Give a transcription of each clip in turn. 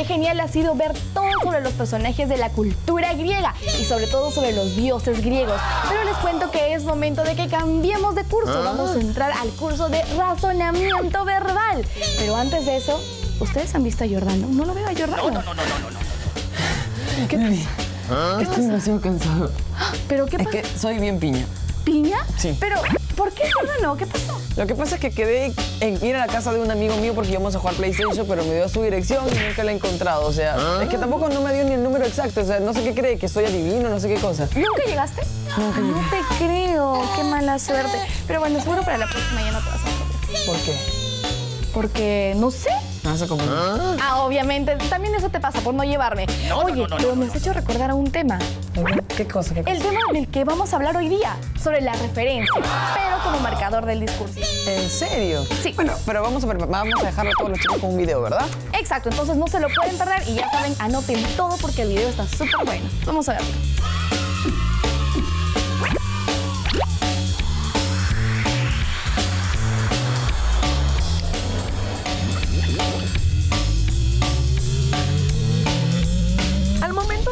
genial ha sido ver todo sobre los personajes de la cultura griega y sobre todo sobre los dioses griegos. Pero les cuento que es momento de que cambiemos de curso. Vamos a entrar al curso de razonamiento verbal. Pero antes de eso, ¿ustedes han visto a Giordano? No lo veo a Giordano. No. ¿Qué pasa? Estoy demasiado cansado. ¿Pero qué pasa? Es que soy bien piña. ¿Piña? Sí. Pero, ¿por qué Giordano? ¿Qué pasó? Lo que pasa es que quedé en ir a la casa de un amigo mío porque íbamos a jugar PlayStation, pero me dio su dirección y nunca la he encontrado. O sea, es que tampoco no me dio ni el número exacto. O sea, no sé qué cree, que soy adivino, no sé qué cosa. ¿Nunca llegaste? No te creo. Qué mala suerte. Pero bueno, seguro para la próxima ya no te vas a acordar. ¿Por qué? Porque, no sé. Me vas a confundir. Obviamente. También eso te pasa por no llevarme. Oye, pero me has hecho recordar a un tema. ¿Qué cosa? El tema del que vamos a hablar hoy día. Sobre la referencia. Pero como marcador del discurso. ¿En serio? Sí. Bueno, pero vamos a dejarlo a todos los chicos con un video, ¿verdad? Exacto. Entonces no se lo pueden perder. Y ya saben, anoten todo porque el video está súper bueno. Vamos a verlo.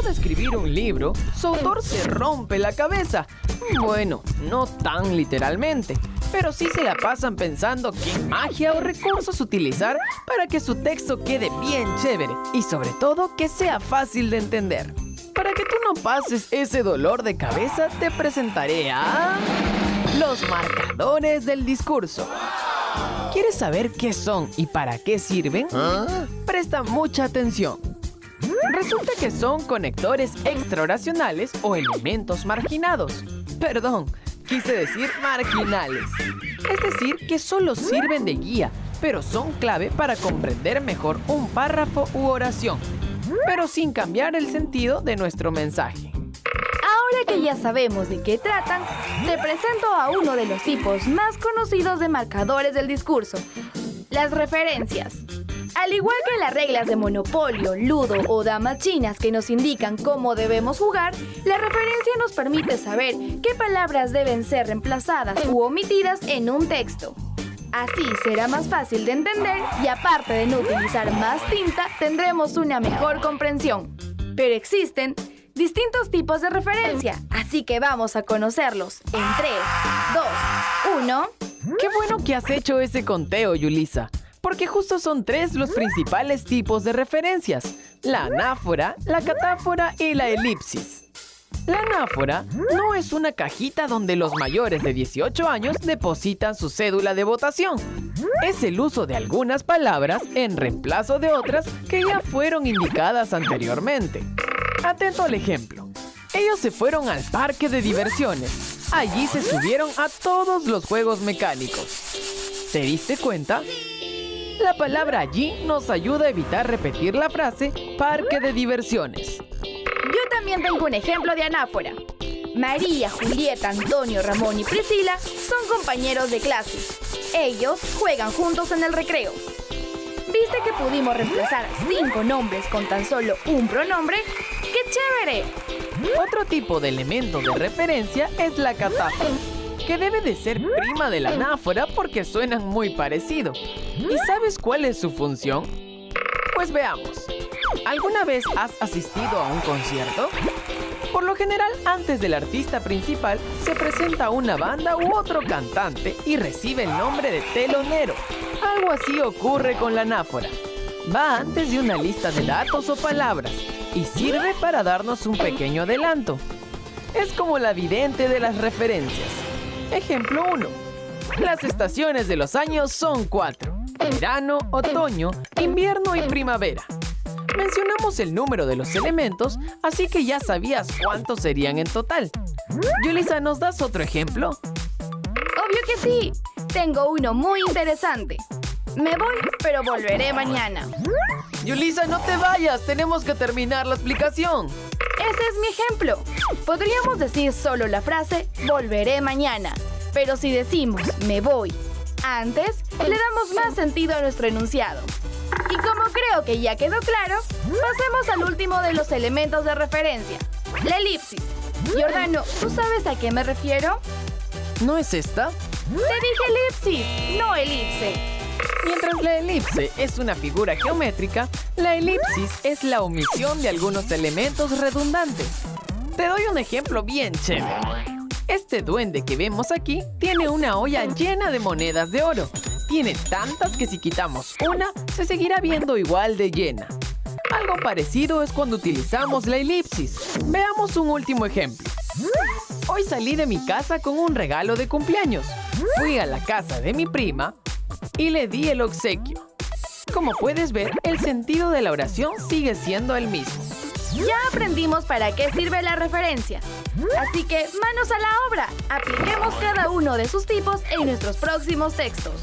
De escribir un libro, su autor se rompe la cabeza. Bueno, no tan literalmente, pero sí se la pasan pensando qué magia o recursos utilizar para que su texto quede bien chévere y sobre todo que sea fácil de entender. Para que tú no pases ese dolor de cabeza, te presentaré a los marcadores del discurso. ¿Quieres saber qué son y para qué sirven? Presta mucha atención. Resulta que son conectores extraoracionales o elementos marginados. Perdón, quise decir marginales. Es decir, que solo sirven de guía, pero son clave para comprender mejor un párrafo u oración, pero sin cambiar el sentido de nuestro mensaje. Ahora que ya sabemos de qué tratan, te presento a uno de los tipos más conocidos de marcadores del discurso, las referencias. Al igual que las reglas de Monopolio, Ludo o Damas Chinas que nos indican cómo debemos jugar, la referencia nos permite saber qué palabras deben ser reemplazadas u omitidas en un texto. Así será más fácil de entender y aparte de no utilizar más tinta, tendremos una mejor comprensión. Pero existen distintos tipos de referencia, así que vamos a conocerlos en 3, 2, 1... Qué bueno que has hecho ese conteo, Yulisa. Porque justo son 3 los principales tipos de referencias: la anáfora, la catáfora y la elipsis. La anáfora no es una cajita donde los mayores de 18 años depositan su cédula de votación. Es el uso de algunas palabras en reemplazo de otras que ya fueron indicadas anteriormente. Atento al ejemplo. Ellos se fueron al parque de diversiones. Allí se subieron a todos los juegos mecánicos. ¿Te diste cuenta? La palabra allí nos ayuda a evitar repetir la frase parque de diversiones. Yo también tengo un ejemplo de anáfora. María, Julieta, Antonio, Ramón y Priscila son compañeros de clase. Ellos juegan juntos en el recreo. ¿Viste que pudimos reemplazar 5 nombres con tan solo un pronombre? ¡Qué chévere! Otro tipo de elemento de referencia es la catáfora, que debe de ser prima de la anáfora porque suenan muy parecido. ¿Y sabes cuál es su función? Pues veamos. ¿Alguna vez has asistido a un concierto? Por lo general, antes del artista principal, se presenta una banda u otro cantante y recibe el nombre de telonero. Algo así ocurre con la anáfora. Va antes de una lista de datos o palabras y sirve para darnos un pequeño adelanto. Es como la vidente de las referencias. Ejemplo 1. Las estaciones de los años son 4. Verano, otoño, invierno y primavera. Mencionamos el número de los elementos, así que ya sabías cuántos serían en total. Yulisa, ¿nos das otro ejemplo? Obvio que sí. Tengo uno muy interesante. Me voy, pero volveré mañana. Yulisa, no te vayas, tenemos que terminar la explicación. Ese es mi ejemplo. Podríamos decir solo la frase volveré mañana, pero si decimos me voy antes, le damos más sentido a nuestro enunciado. Y como creo que ya quedó claro, pasemos al último de los elementos de referencia, la elipsis. Giordano, ¿tú sabes a qué me refiero? ¿No es esta? Te dije elipsis, no elipse. Mientras la elipse es una figura geométrica, la elipsis es la omisión de algunos elementos redundantes. Te doy un ejemplo bien chévere. Este duende que vemos aquí tiene una olla llena de monedas de oro. Tiene tantas que si quitamos una, se seguirá viendo igual de llena. Algo parecido es cuando utilizamos la elipsis. Veamos un último ejemplo. Hoy salí de mi casa con un regalo de cumpleaños. Fui a la casa de mi prima y le di el obsequio. Como puedes ver, el sentido de la oración sigue siendo el mismo. Ya aprendimos para qué sirve la referencia. Así que, manos a la obra. Apliquemos cada uno de sus tipos en nuestros próximos textos.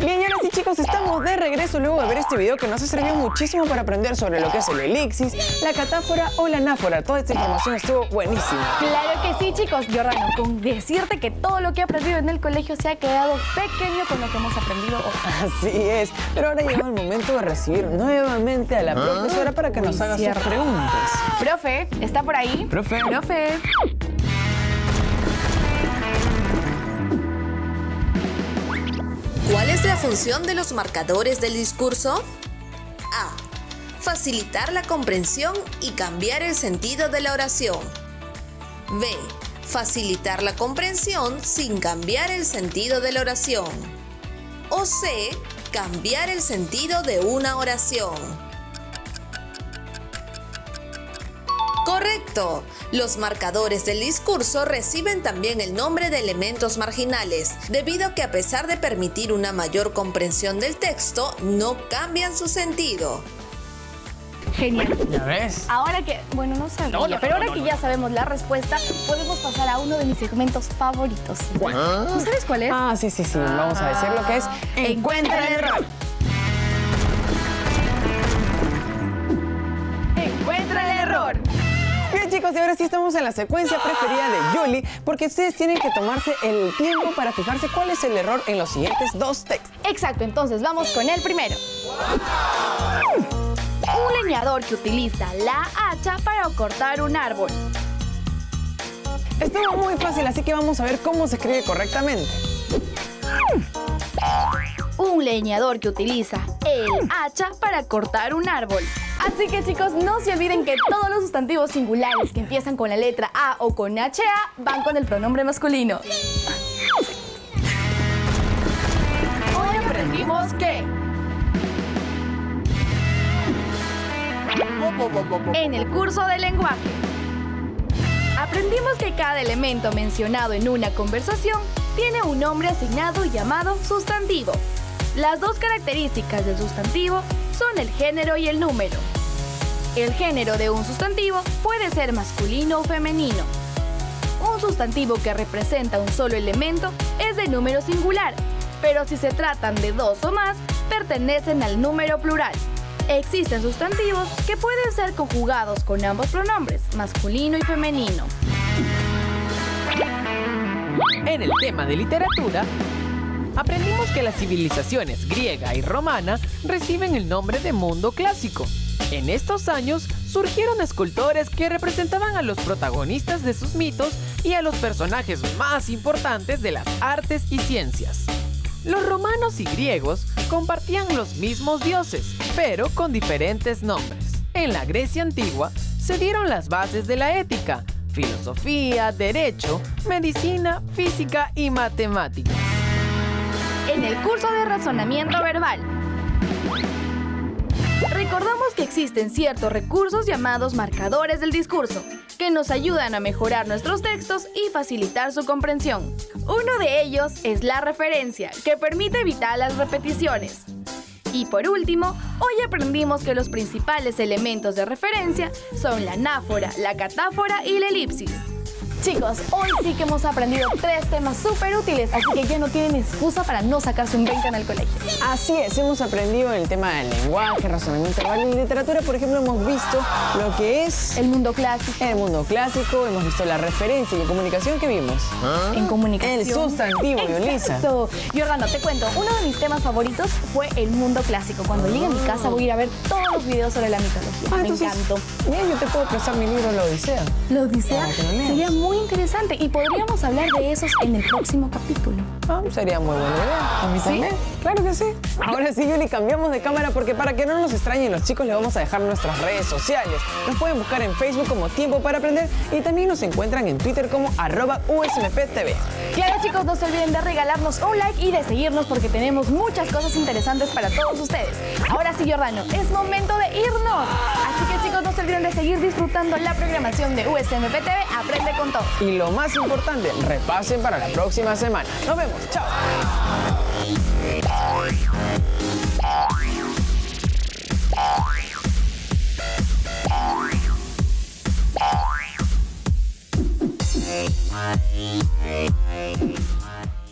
Bien, y ahora sí, chicos, estamos de regreso luego de ver este video que nos ha servido muchísimo para aprender sobre lo que es el elipsis, la catáfora o la anáfora. Toda esta información estuvo buenísima. Claro que sí, chicos. Giordano, con decirte que todo lo que he aprendido en el colegio se ha quedado pequeño con lo que hemos aprendido hoy. Así es. Pero ahora llegó el momento de recibir nuevamente a la profesora para que nos haga sus preguntas. Profe, ¿está por ahí? Profe. Profe. ¿Cuál es la función de los marcadores del discurso? A. Facilitar la comprensión y cambiar el sentido de la oración. B. Facilitar la comprensión sin cambiar el sentido de la oración. O C. Cambiar el sentido de una oración. Correcto. Los marcadores del discurso reciben también el nombre de elementos marginales, debido a que a pesar de permitir una mayor comprensión del texto, no cambian su sentido. Genial. ¿Ya ves? Ahora que, bueno, no sabía, pero ahora que ya sabemos la respuesta, podemos pasar a uno de mis segmentos favoritos. ¿No sabes cuál es? Ah, sí. Vamos a decir lo que es Encuentra el error. Encuentra el error. Bien, chicos, y ahora sí estamos en la secuencia preferida de Yuli, porque ustedes tienen que tomarse el tiempo para fijarse cuál es el error en los siguientes dos textos. Exacto, entonces vamos con el primero. Un leñador que utiliza la hacha para cortar un árbol. Estuvo muy fácil, así que vamos a ver cómo se escribe correctamente. Un leñador que utiliza el hacha para cortar un árbol. Así que, chicos, no se olviden que todos los sustantivos singulares que empiezan con la letra A o con HA van con el pronombre masculino. Hoy aprendimos que en el curso de lenguaje aprendimos que cada elemento mencionado en una conversación tiene un nombre asignado llamado sustantivo. Las dos características del sustantivo son el género y el número. El género de un sustantivo puede ser masculino o femenino. Un sustantivo que representa un solo elemento es de número singular, pero si se tratan de dos o más, pertenecen al número plural. Existen sustantivos que pueden ser conjugados con ambos pronombres, masculino y femenino. En el tema de literatura, aprendimos que las civilizaciones griega y romana reciben el nombre de mundo clásico. En estos años surgieron escultores que representaban a los protagonistas de sus mitos y a los personajes más importantes de las artes y ciencias. Los romanos y griegos compartían los mismos dioses, pero con diferentes nombres. En la Grecia antigua se dieron las bases de la ética, filosofía, derecho, medicina, física y matemáticas. En el curso de razonamiento verbal, recordamos que existen ciertos recursos llamados marcadores del discurso, que nos ayudan a mejorar nuestros textos y facilitar su comprensión. Uno de ellos es la referencia, que permite evitar las repeticiones. Y por último, hoy aprendimos que los principales elementos de referencia son la anáfora, la catáfora y la elipsis. Chicos, hoy sí que hemos aprendido 3 temas súper útiles, así que ya no tienen excusa para no sacarse un 20 en el colegio. Así es, hemos aprendido el tema del lenguaje, razonamiento verbal y literatura. Por ejemplo, hemos visto lo que es El mundo clásico. el mundo clásico, hemos visto la referencia y en comunicación, ¿qué vimos? En comunicación. El sustantivo, Yolisa. Exacto. Giordano, te cuento, uno de mis temas favoritos fue el mundo clásico. Cuando llegue a mi casa voy a ir a ver todos los videos sobre la mitología. Me entonces, encantó. Bien, yo te puedo prestar mi libro La Odisea. ¿La Odisea? Para que lo leas. Sería muy muy interesante y podríamos hablar de esos en el próximo capítulo. Sería muy buena idea. A mí ¿Sí? también. Claro que sí. Ahora sí, Yuli, cambiamos de cámara porque para que no nos extrañen los chicos, les vamos a dejar nuestras redes sociales. Nos pueden buscar en Facebook como Tiempo para Aprender y también nos encuentran en Twitter como @USMPTV. Claro, chicos, no se olviden de regalarnos un like y de seguirnos porque tenemos muchas cosas interesantes para todos ustedes. Ahora sí, Jordano, es momento de irnos. Así que, chicos, no se olviden de seguir disfrutando la programación de USMPTV Aprende con Todo. Y lo más importante, repasen para la próxima semana. Nos vemos. Chao. Hey.